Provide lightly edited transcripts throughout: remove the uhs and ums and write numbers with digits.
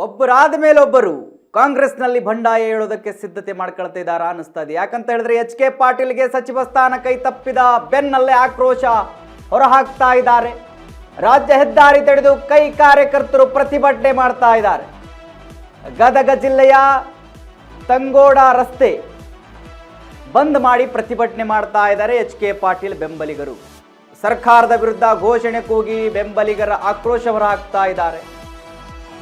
ಒಬ್ಬರಾದ ಮೇಲೆ ಒಬ್ಬರು ಕಾಂಗ್ರೆಸ್ನಲ್ಲಿ ಬಂಡಾಯ ಹೇಳೋದಕ್ಕೆ ಸಿದ್ಧತೆ ಮಾಡ್ಕೊಳ್ತಾ ಇದ್ದಾರಾ ಅನಿಸ್ತಾ ಇದೆ. ಯಾಕಂತ ಹೇಳಿದ್ರೆ ಎಚ್.ಕೆ. ಪಾಟೀಲ್ಗೆ ಸಚಿವ ಸ್ಥಾನ ಕೈ ತಪ್ಪಿದ ಬೆನ್ನಲ್ಲೇ ಆಕ್ರೋಶ ಹೊರಹಾಕ್ತಾ ಇದ್ದಾರೆ. ರಾಜ್ಯ ಹೆದ್ದಾರಿ ತಡೆದು ಕೈ ಕಾರ್ಯಕರ್ತರು ಪ್ರತಿಭಟನೆ ಮಾಡ್ತಾ ಇದ್ದಾರೆ. ಗದಗ ಜಿಲ್ಲೆಯ ತಂಗೋಡ ರಸ್ತೆ ಬಂದ್ ಮಾಡಿ ಪ್ರತಿಭಟನೆ ಮಾಡ್ತಾ ಇದ್ದಾರೆ ಎಚ್.ಕೆ. ಪಾಟೀಲ್ ಬೆಂಬಲಿಗರು. ಸರ್ಕಾರದ ವಿರುದ್ಧ ಘೋಷಣೆ ಕೂಗಿ ಬೆಂಬಲಿಗರ ಆಕ್ರೋಶ ಹೊರಹಾಕ್ತಾ ಇದ್ದಾರೆ.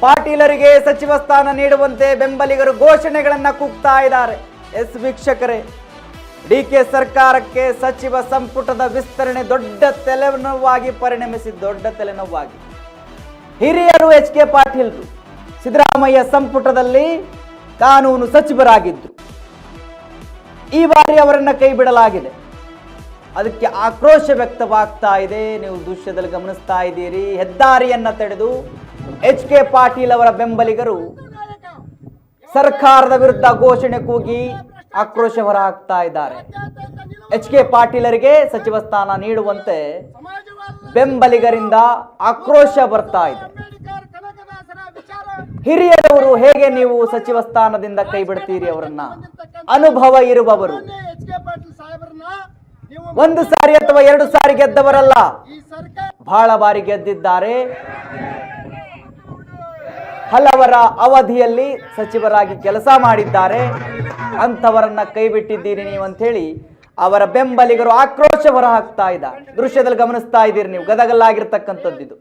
ಪಾಟೀಲರಿಗೆ ಸಚಿವ ಸ್ಥಾನ ನೀಡುವಂತೆ ಬೆಂಬಲಿಗರು ಘೋಷಣೆಗಳನ್ನ ಕೂಗ್ತಾ ಇದ್ದಾರೆ. ಎಸ್ ವೀಕ್ಷಕರೇ, ಡಿಕೆ ಸರ್ಕಾರಕ್ಕೆ ಸಚಿವ ಸಂಪುಟದ ವಿಸ್ತರಣೆ ದೊಡ್ಡ ತಲೆನೋವಾಗಿ ಪರಿಣಮಿಸಿ ದೊಡ್ಡ ತಲೆನೋವಾಗಿ ಹಿರಿಯರು ಎಚ್.ಕೆ. ಪಾಟೀಲ್ರು ಸಿದ್ದರಾಮಯ್ಯ ಸಂಪುಟದಲ್ಲಿ ಕಾನೂನು ಸಚಿವರಾಗಿದ್ರು. ಈ ಬಾರಿ ಅವರನ್ನ ಕೈ ಬಿಡಲಾಗಿದೆ. ಅದಕ್ಕೆ ಆಕ್ರೋಶ ವ್ಯಕ್ತವಾಗ್ತಾ ಇದೆ. ನೀವು ದೃಶ್ಯದಲ್ಲಿ ಗಮನಿಸ್ತಾ ಇದ್ದೀರಿ. ಹೆದ್ದಾರಿಯನ್ನ ತಡೆದು ಎಚ್.ಕೆ. ಪಾಟೀಲ್ ಅವರ ಬೆಂಬಲಿಗರು ಸರ್ಕಾರದ ವಿರುದ್ಧ ಘೋಷಣೆ ಕೂಗಿ ಆಕ್ರೋಶ ಹೊರಹಾಕ್ತಾ ಇದ್ದಾರೆ. ಎಚ್.ಕೆ. ಪಾಟೀಲರಿಗೆ ಸಚಿವ ಸ್ಥಾನ ನೀಡುವಂತೆ ಬೆಂಬಲಿಗರಿಂದ ಆಕ್ರೋಶ ಬರ್ತಾ ಇದೆ. ಹಿರಿಯರವರು ಹೇಗೆ ನೀವು ಸಚಿವ ಸ್ಥಾನದಿಂದ ಕೈ ಬಿಡ್ತೀರಿ? ಅವರನ್ನ ಅನುಭವ ಇರುವವರು, ಒಂದು ಸಾರಿ ಅಥವಾ ಎರಡು ಸಾರಿ ಗೆದ್ದವರಲ್ಲ, ಬಹಳ ಬಾರಿ ಗೆದ್ದಿದ್ದಾರೆ. ಹಲವರ ಅವಧಿಯಲ್ಲಿ ಸಚಿವರಾಗಿ ಕೆಲಸ ಮಾಡಿದ್ದಾರೆ. ಅಂಥವರನ್ನ ಕೈ ಬಿಟ್ಟಿದ್ದೀರಿ ನೀವು ಅಂತ ಹೇಳಿ ಅವರ ಬೆಂಬಲಿಗರು ಆಕ್ರೋಶ ಹೊರಹಾಕ್ತಾ ಇದ್ದಾರೆ. ದೃಶ್ಯದಲ್ಲಿ ಗಮನಿಸ್ತಾ ಇದ್ದೀರಿ ನೀವು, ಗದಗಲ್ಲಾಗಿರ್ತಕ್ಕಂಥದ್ದು ಇದು.